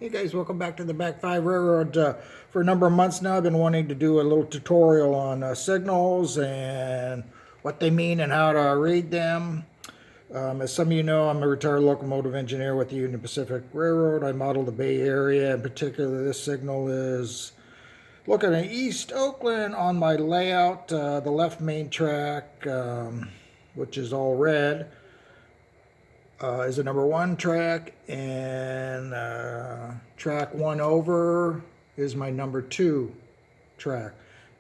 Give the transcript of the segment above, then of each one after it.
Hey guys, welcome back to the BAC V RR. For a number of months now, I've been wanting to do a little tutorial on signals and what they mean and how to read them. As some of you know, I'm a retired locomotive engineer with the Union Pacific Railroad. I model the Bay Area. In particular, this signal is looking at East Oakland on my layout. The left main track, which is all red, is the number 1 track, and track 1 over is my number 2 track.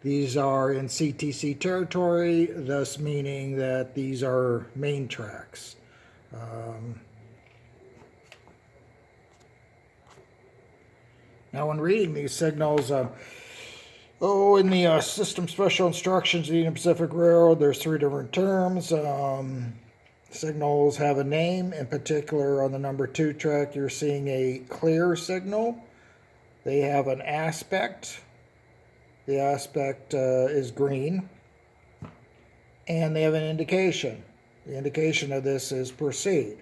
These are in CTC territory, thus meaning that these are main tracks. Now when reading these signals, in the system special instructions of the Union Pacific Railroad, there's 3 different terms. Signals have a name. In particular, on the number 2 track, you're seeing a clear signal. They have an aspect. The aspect is green. And they have an indication. The indication of this is proceed.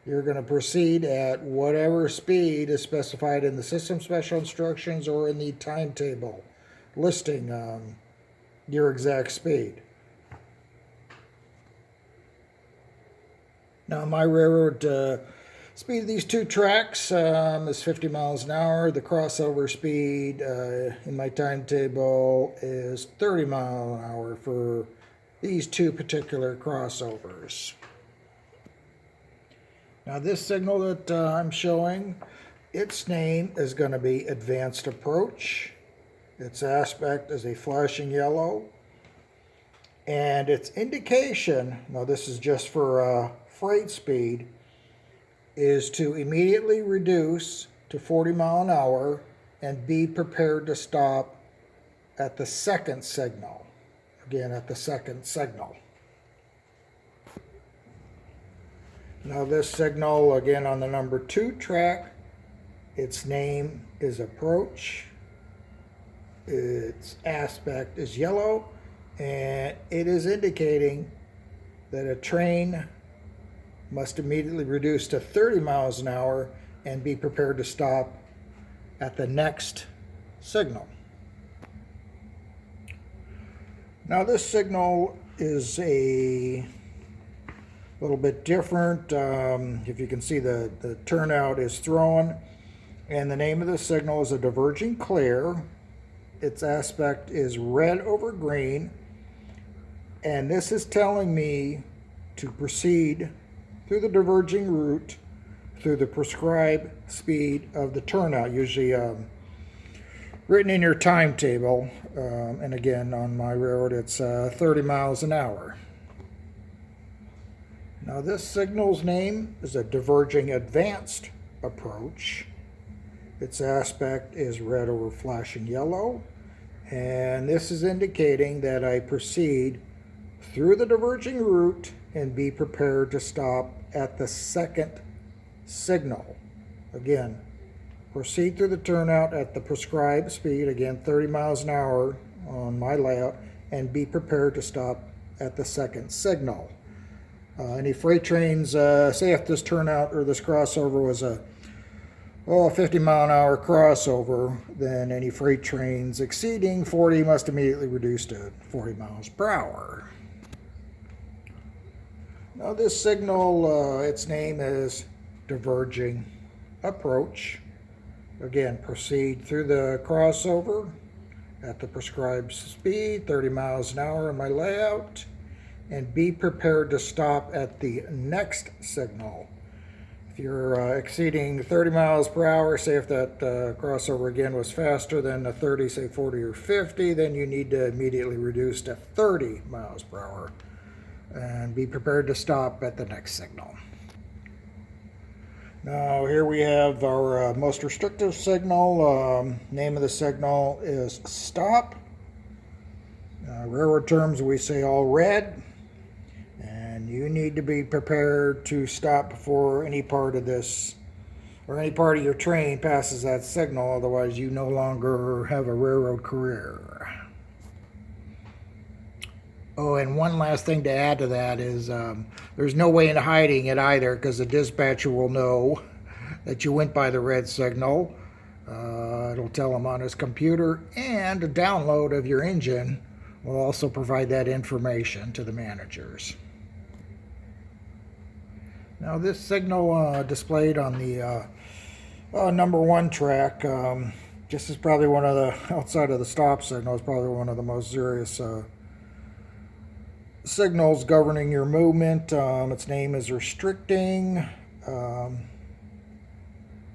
You're going to proceed at whatever speed is specified in the system special instructions or in the timetable listing your exact speed. Now, my railroad speed of these 2 tracks is 50 miles an hour. The crossover speed in my timetable is 30 miles an hour for these 2 particular crossovers. Now, this signal that I'm showing, its name is going to be Advanced Approach. Its aspect is a flashing yellow. And its indication, now this is just for freight speed, is to immediately reduce to 40 miles an hour and be prepared to stop at the second signal. Again, at the second signal. Now this signal, again on the number 2 track, its name is Approach. Its aspect is yellow, and it is indicating that a train must immediately reduce to 30 miles an hour and be prepared to stop at the next signal. Now this signal is a little bit different. If you can see, the turnout is thrown, and the name of the signal is a diverging clear. Its aspect is red over green, and this is telling me to proceed through the diverging route through the prescribed speed of the turnout, usually written in your timetable, and again on my railroad it's 30 miles an hour. Now this signal's name is a Diverging Advanced Approach. Its aspect is red over flashing yellow, and this is indicating that I proceed through the diverging route and be prepared to stop at the second signal. Again, proceed through the turnout at the prescribed speed, again 30 miles an hour on my layout, and be prepared to stop at the second signal. Any freight trains, say if this turnout or this crossover was a 50 mile an hour crossover, then any freight trains exceeding 40 must immediately reduce to 40 miles per hour. Now this signal, its name is Diverging Approach. Again, proceed through the crossover at the prescribed speed, 30 miles an hour in my layout, and be prepared to stop at the next signal. If you're exceeding 30 miles per hour, say if that crossover again was faster than the 30, say 40 or 50, then you need to immediately reduce to 30 miles per hour and be prepared to stop at the next signal. Now here we have our most restrictive signal. Name of the signal is Stop. Railroad terms, we say all red. And you need to be prepared to stop before any part of this or any part of your train passes that signal, otherwise you no longer have a railroad career. Oh, and one last thing to add to that is there's no way in hiding it either, because the dispatcher will know that you went by the red signal. It'll tell him on his computer, and a download of your engine will also provide that information to the managers. Now this signal displayed on the number 1 track, this is probably one of the, outside of the stop signal, is probably one of the most serious signals governing your movement. Its name is restricting,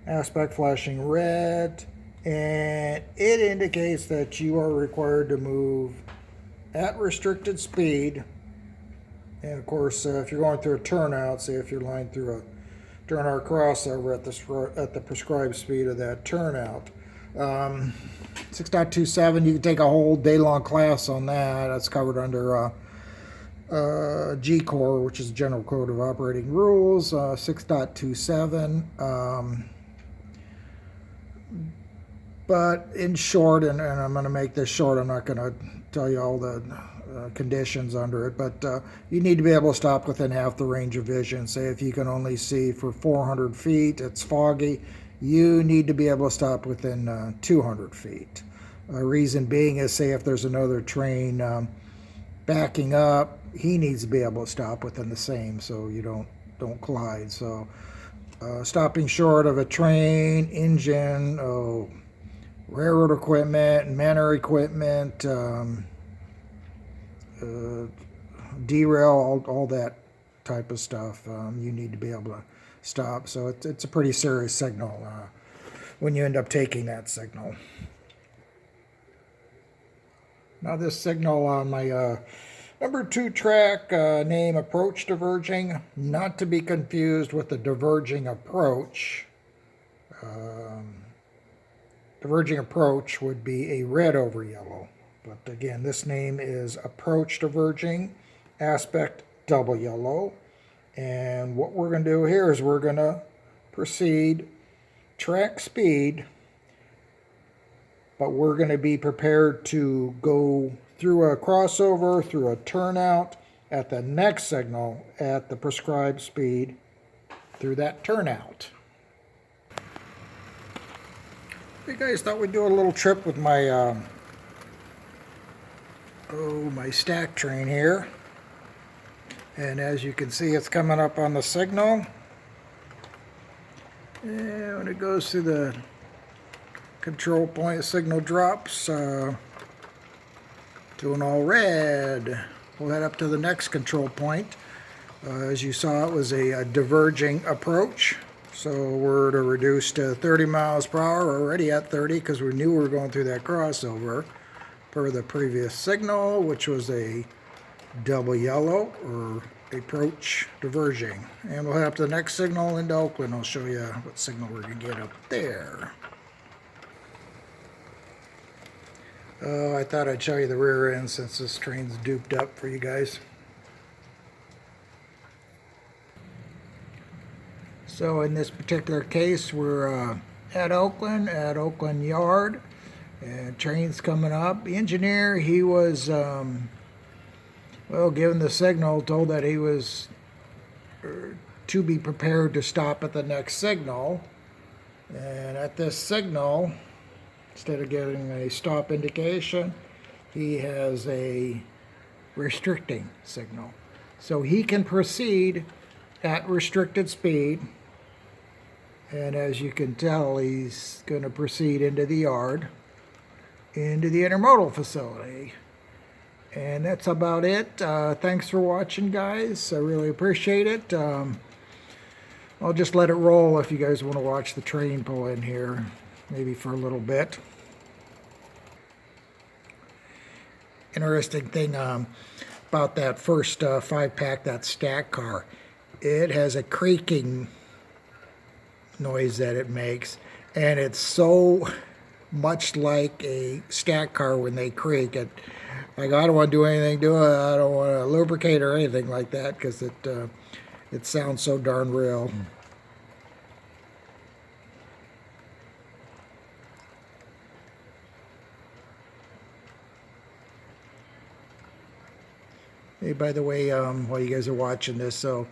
aspect flashing red, and it indicates that you are required to move at restricted speed. And of course, if you're going through a turnout, say if you're lined through a turnout crossover at the prescribed speed of that turnout. 6.27, you can take a whole day-long class on that. That's covered under G-Core, which is General Code of Operating Rules, 6.27. But in short, and I'm going to make this short, I'm not going to tell you all the conditions under it, but you need to be able to stop within half the range of vision. Say if you can only see for 400 feet, it's foggy, you need to be able to stop within 200 feet. Reason being is, say if there's another train backing up, he needs to be able to stop within the same, so you don't collide. So stopping short of a train, engine, railroad equipment, manor equipment, derail, all that type of stuff, you need to be able to stop. So it's a pretty serious signal when you end up taking that signal. Now this signal on my number 2 track, name approach diverging, not to be confused with the diverging approach. Diverging approach would be a red over yellow. But again, this name is approach diverging, aspect double yellow. And what we're going to do here is we're going to proceed track speed, but we're going to be prepared to go through a crossover, through a turnout at the next signal at the prescribed speed through that turnout. You guys thought we'd do a little trip with my my stack train here, and as you can see, it's coming up on the signal, and when it goes through the control point, signal drops to an all red. We'll head up to the next control point. As you saw, it was a diverging approach, so we're to reduce to 30 miles per hour. We're already at 30 because we knew we were going through that crossover per the previous signal, which was a double yellow or approach diverging. And we'll head up to the next signal into Oakland. I'll show you what signal we're going to get up there. Oh, I thought I'd show you the rear end since this train's duped up for you guys. So in this particular case, we're at Oakland Yard, and train's coming up. The engineer, he was, given the signal, told that he was to be prepared to stop at the next signal. And at this signal, instead of getting a stop indication, he has a restricting signal. So he can proceed at restricted speed. And as you can tell, he's going to proceed into the yard, into the intermodal facility. And that's about it. Thanks for watching, guys. I really appreciate it. I'll just let it roll if you guys want to watch the train pull in here, maybe for a little bit. Interesting thing about that first 5-pack, that stack car, it has a creaking noise that it makes, and it's so much like a stack car when they creak. Like, I don't want to do anything to it. I don't want to lubricate or anything like that because it sounds so darn real. Hey, by the way, while you guys are watching this, so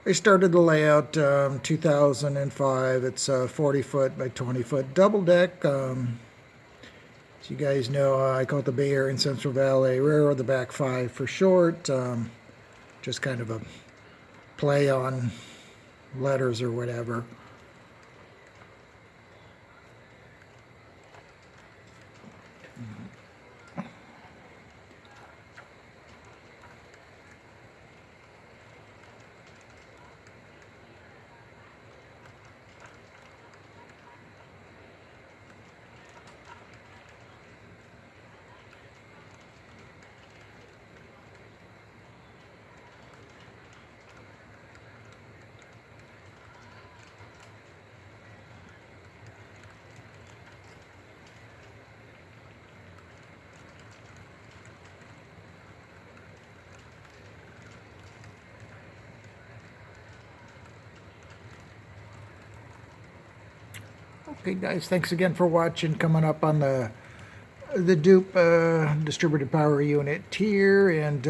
I started the layout 2005. It's a 40 foot by 20 foot double deck. As you guys know, I call it the Bay Area and Central Valley Railroad, the BAC V for short. Just kind of a play on letters or whatever. Okay, guys, thanks again for watching. Coming up on the dupe distributed power unit here, and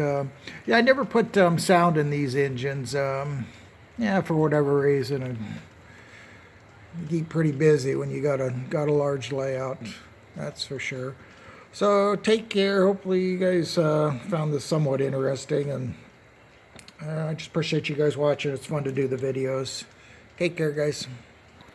yeah, I never put sound in these engines. Yeah, for whatever reason, and you keep pretty busy when you got a large layout. That's for sure. So take care. Hopefully you guys found this somewhat interesting, and I just appreciate you guys watching. It's fun to do the videos. Take care, guys.